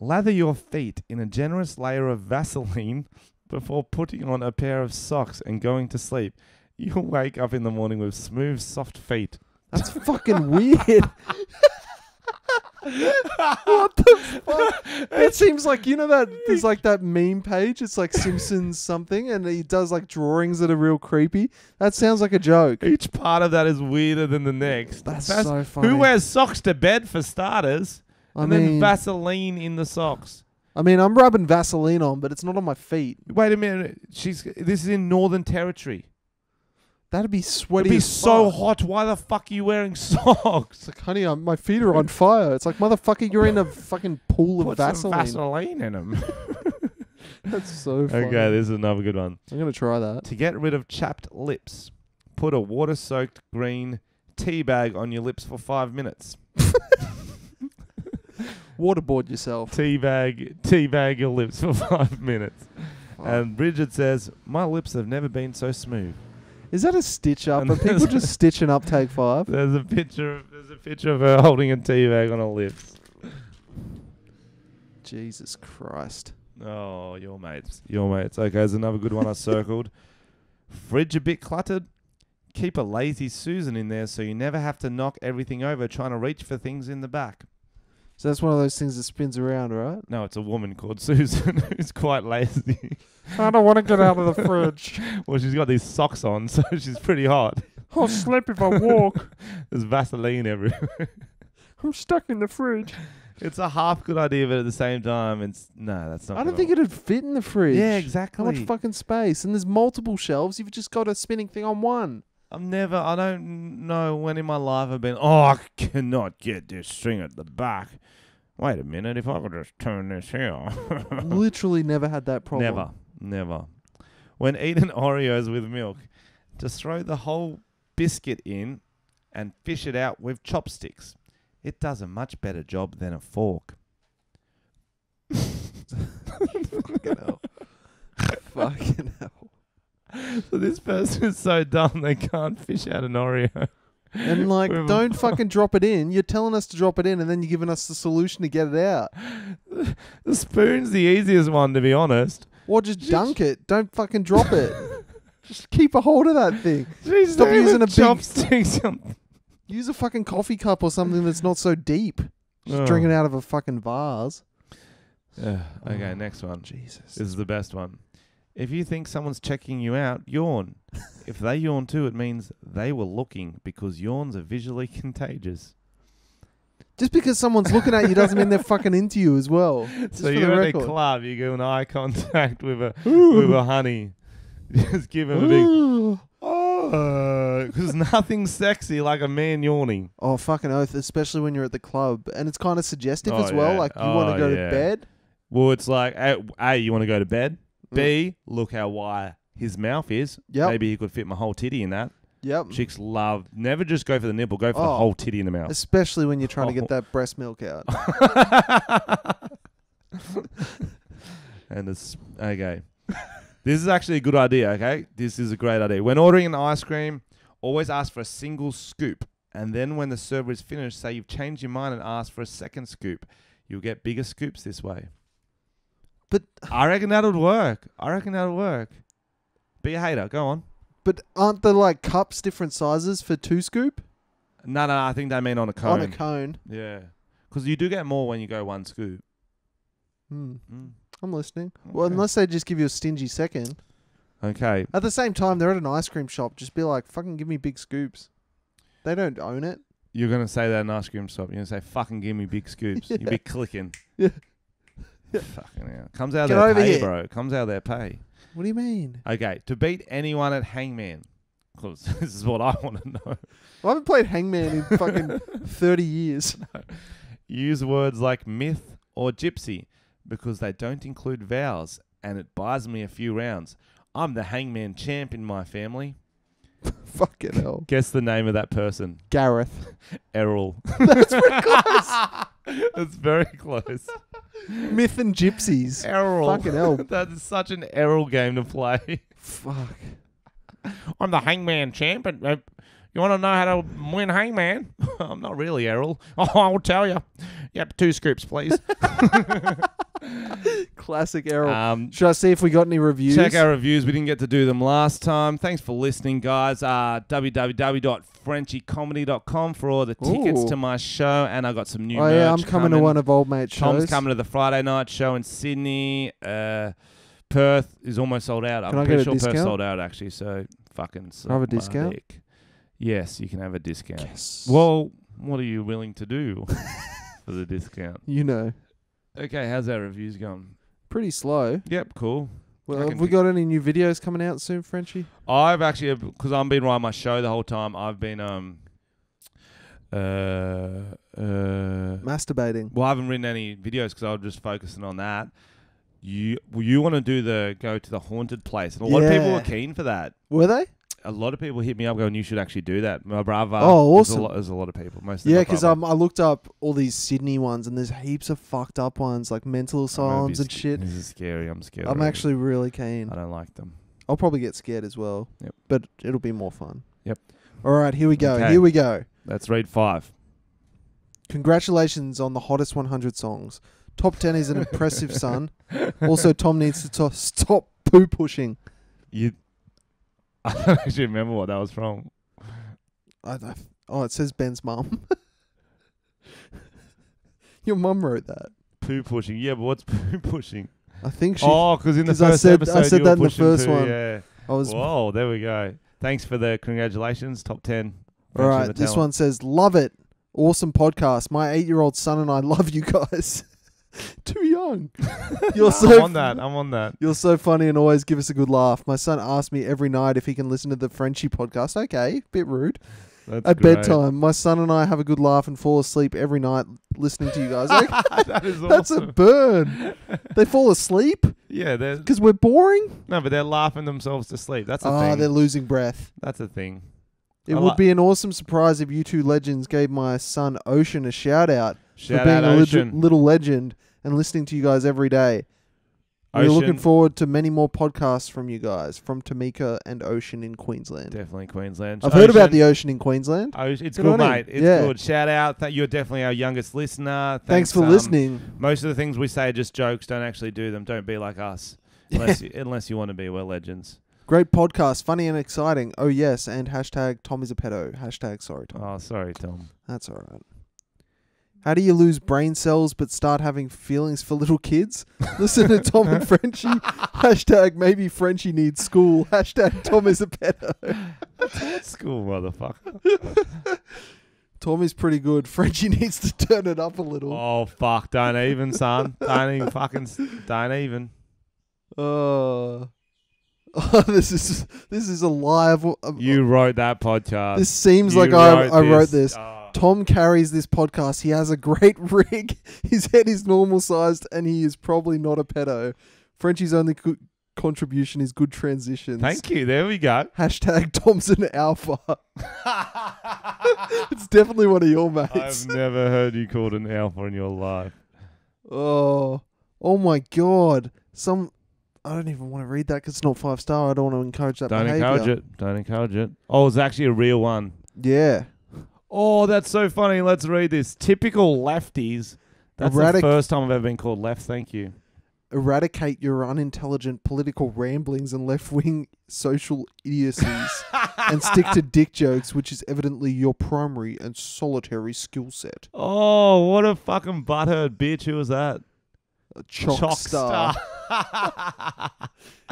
Lather your feet in a generous layer of Vaseline before putting on a pair of socks and going to sleep. You'll wake up in the morning with smooth, soft feet. That's fucking weird. What the fuck? It seems like, you know that there's like that meme page. It's like Simpsons something, and he does like drawings that are real creepy. That sounds like a joke. Each part of that is weirder than the next. That's so funny. Who wears socks to bed for starters? Then Vaseline in the socks. I mean, I'm rubbing Vaseline on, but it's not on my feet. Wait a minute. This is in Northern Territory. That'd be sweaty. It'd be as so fuck. hot. Why the fuck are you wearing socks? It's like, honey, my feet are on fire. It's like, motherfucker, you're in a fucking pool of Put Vaseline. some Vaseline in them. That's so funny. Okay, this is another good one. I'm going to try that. To get rid of chapped lips, put a water-soaked green tea bag on your lips for 5 minutes. Waterboard yourself. Teabag your lips for 5 minutes. And Bridget says, my lips have never been so smooth. Is that a stitch up? Are people just stitching up Take 5? There's a picture of her holding a tea bag on her lips. Jesus Christ. Oh, your mates. Okay, there's another good one I circled. Fridge a bit cluttered? Keep a lazy Susan in there so you never have to knock everything over trying to reach for things in the back. So that's one of those things that spins around, right? No, it's a woman called Susan who's quite lazy. I don't want to get out of the fridge. Well, she's got these socks on, so she's pretty hot. I'll slip if I walk. There's Vaseline everywhere. I'm stuck in the fridge. It's a half good idea, but at the same time, that's not. I don't think it'd fit in the fridge. Yeah, exactly. How much fucking space? And there's multiple shelves. You've just got a spinning thing on one. I don't know when in my life I've been, I cannot get this string at the back. Wait a minute, if I could just turn this here. Literally never had that problem. Never. When eating Oreos with milk, just throw the whole biscuit in and fish it out with chopsticks. It does a much better job than a fork. Fucking hell. Fucking hell. So this person is so dumb they can't fish out an Oreo. And like, With a don't fork. fucking drop it in. You're telling us to drop it in, and then you're giving us the solution to get it out. The spoon's the easiest one, to be honest. Or just dunk it. Don't fucking drop it. Just keep a hold of that thing. Jeez, Stop they using have a big- chopsticks. Use a fucking coffee cup or something that's not so deep. Just Oh. drink it out of a fucking vase. Okay, next one. Jesus. This is the best one. If you think someone's checking you out, yawn. If they yawn too, it means they were looking, because yawns are visually contagious. Just because someone's looking at you doesn't mean they're fucking into you as well. Just So for the you're at a record. club, you go in eye contact with a honey. Just give him a big because nothing's sexy like a man yawning. Oh, fucking oath, especially when you're at the club. And it's kind of suggestive Oh, as well. yeah. Like, you want Oh, to go yeah. to bed. Well, it's like, A, you want to go to bed. B, look how wide his mouth is. Yep. Maybe he could fit my whole titty in that. Yep. Chicks love, never just go for the nipple, go for the Oh. whole titty in the mouth. Especially when you're trying to Oh. get that breast milk out. And it's, okay. This is actually a good idea, okay? This is a great idea. When ordering an ice cream, always ask for a single scoop. And then when the server is finished, say you've changed your mind and ask for a second scoop. You'll get bigger scoops this way. But I reckon that'll work. Be a hater. Go on. but aren't the like cups different sizes for 2 scoop? No, I think they mean on a cone. On a cone. Yeah. Because you do get more when you go 1 scoop. Hmm. Mm. I'm listening. Well, Okay. unless they just give you a stingy second. Okay. At the same time, they're at an ice cream shop. Just be like, fucking give me big scoops. They don't own it. You're going to say that in ice cream shop. You're going to say, fucking give me big scoops. Yeah. You'll be clicking. Yeah. Fucking hell. Comes out of Get their over pay, here. bro. Comes out of their pay. What do you mean? Okay. To beat anyone at Hangman. Because this is what I want to know. I haven't played Hangman in fucking 30 years. Use words like myth or gypsy because they don't include vowels and it buys me a few rounds. I'm the Hangman champ in my family. Fucking hell. Guess the name of that person. Gareth. Errol. That's pretty close. That's very close. Myth and gypsies. Errol. Fucking hell. That is such an Errol game to play. Fuck. I'm the Hangman champ. And, you want to know how to win Hangman? I'm not really Errol. Oh, I'll tell you. Yep, 2 scoops, please. Classic Errol. Should I see if we got any reviews? Check our reviews. We didn't get to do them last time. Thanks for listening, guys. www.frenchycomedy.com for all the tickets Ooh. to my show. And I got some new Oh, merch yeah, I'm coming to one of Old Mate's shows. Tom's coming to the Friday night show in Sydney. Perth is almost sold out. Can I I'm get pretty a sure Perth's discount? sold out, actually. So fucking Can I have a suck my discount? dick. Yes, you can have a discount. Yes. Well, what are you willing to do for the discount? You know. Okay, how's our reviews going? Pretty slow. Yep, cool. Well, I have can we pick- got any new videos coming out soon, Frenchy? I've actually, because I've been writing my show the whole time, I've been Masturbating. well, I haven't written any videos because I was just focusing on that. You want to do go to the haunted place, and a lot of people Yeah. were keen for that. Were they? A lot of people hit me up going, "You should actually do that." My brother. Oh, awesome. There's a lot of people. Most of them Yeah, my because brother. I looked up all these Sydney ones, and there's heaps of fucked up ones, like mental asylums and shit. This is scary. I'm scared. I'm already. actually really keen. I don't like them. I'll probably get scared as well. Yep. But it'll be more fun. Yep. All right, here we go. Okay. Here we go. Let's read 5. Congratulations on the hottest 100 songs. Top 10 is an impressive, son. Also, Tom needs to stop poo pushing. I don't actually remember what that was from. Oh, it says Ben's mum. Your mum wrote that. Poo pushing. Yeah, but what's poo pushing? I think she. Oh, because in the 'cause I first said- episode I said you that were in the pushing first poo, one. Yeah. I was. Whoa, there we go. Thanks for the congratulations. Top 10. All right, this talent. one says, "Love it, awesome podcast. My 8-year-old son and I love you guys." Too young. You're so. I'm on that. You're so funny and always give us a good laugh. My son asks me every night if he can listen to the Frenchy podcast. Okay, bit rude. That's At great. bedtime, my son and I have a good laugh and fall asleep every night listening to you guys. Like, That is awesome. that's a burn. They fall asleep? Yeah, they're Because we're boring? no, but they're laughing themselves to sleep. That's the Ah, thing. they're losing breath. That's the thing. It I would like- be an awesome surprise if you two legends gave my son Ocean a shout out for Shout being out a Ocean. little legend and listening to you guys every day. We're looking Ocean. forward to many more podcasts from you guys, from Tamika and Ocean in Queensland. Definitely Queensland. I've heard about the Ocean in Queensland. It's Good good, on him. mate. It's Yeah. good. Shout out. You're definitely our youngest listener. Thanks for listening. Most of the things we say are just jokes. Don't actually do them. Don't be like us. Unless you want to be. We're legends. Great podcast, funny and exciting. Oh yes, and hashtag Tom is a pedo. Hashtag sorry Tom. Oh, sorry, Tom. That's all right. How do you lose brain cells but start having feelings for little kids? Listen to Tom and Frenchy. Hashtag maybe Frenchy needs school. Hashtag Tom is a pedo. That's cool, motherfucker. Tom is pretty good. Frenchy needs to turn it up a little. Oh, fuck. Don't even, son. Don't even fucking... Don't even. This is a live. You wrote that podcast. This seems You like I wrote this. Oh. Tom carries this podcast. He has a great rig. His head is normal sized, and he is probably not a pedo. Frenchie's only contribution is good transitions. Thank you. There we go. Hashtag Tom's an alpha. It's definitely one of your mates. I've never heard you called an alpha in your life. Oh my God. I don't even want to read that because it's not 5-star. I don't want to encourage that Don't behavior. encourage it. Don't encourage it. Oh, it's actually a real one. Yeah. Oh, that's so funny. Let's read this. Typical lefties. That's the first time I've ever been called left. Thank you. Eradicate your unintelligent political ramblings and left-wing social idiocies and stick to dick jokes, which is evidently your primary and solitary skill set. Oh, what a fucking butthurt bitch. Who was that? Chalk star.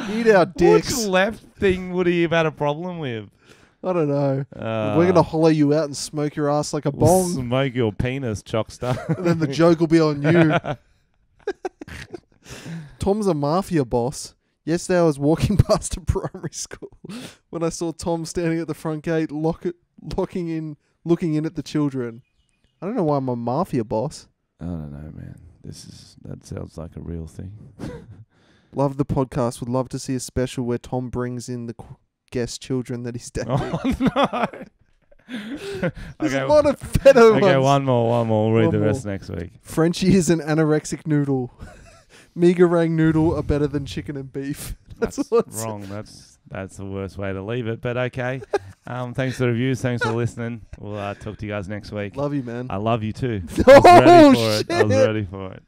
Eat our dicks. Which left thing would he have had a problem with? I don't know. We're going to hollow you out and smoke your ass like a bong. Smoke your penis, Chockstar. And then the joke will be on you. Tom's a mafia boss. Yesterday I was walking past a primary school when I saw Tom standing at the front gate looking in at the children. I don't know why I'm a mafia boss. I don't know, man. That sounds like a real thing. Love the podcast. Would love to see a special where Tom brings in the guest children that he's dating. Oh, no. There's a lot of pedo Okay, ones. one more. We'll read One the more. rest next week. Frenchie is an anorexic noodle. Megarang noodle are better than chicken and beef. That's all it says. wrong. That's the worst way to leave it, but okay. Thanks for the reviews. Thanks for listening. We'll talk to you guys next week. Love you, man. I love you too. Oh, I was ready for it. I was shit. ready for it.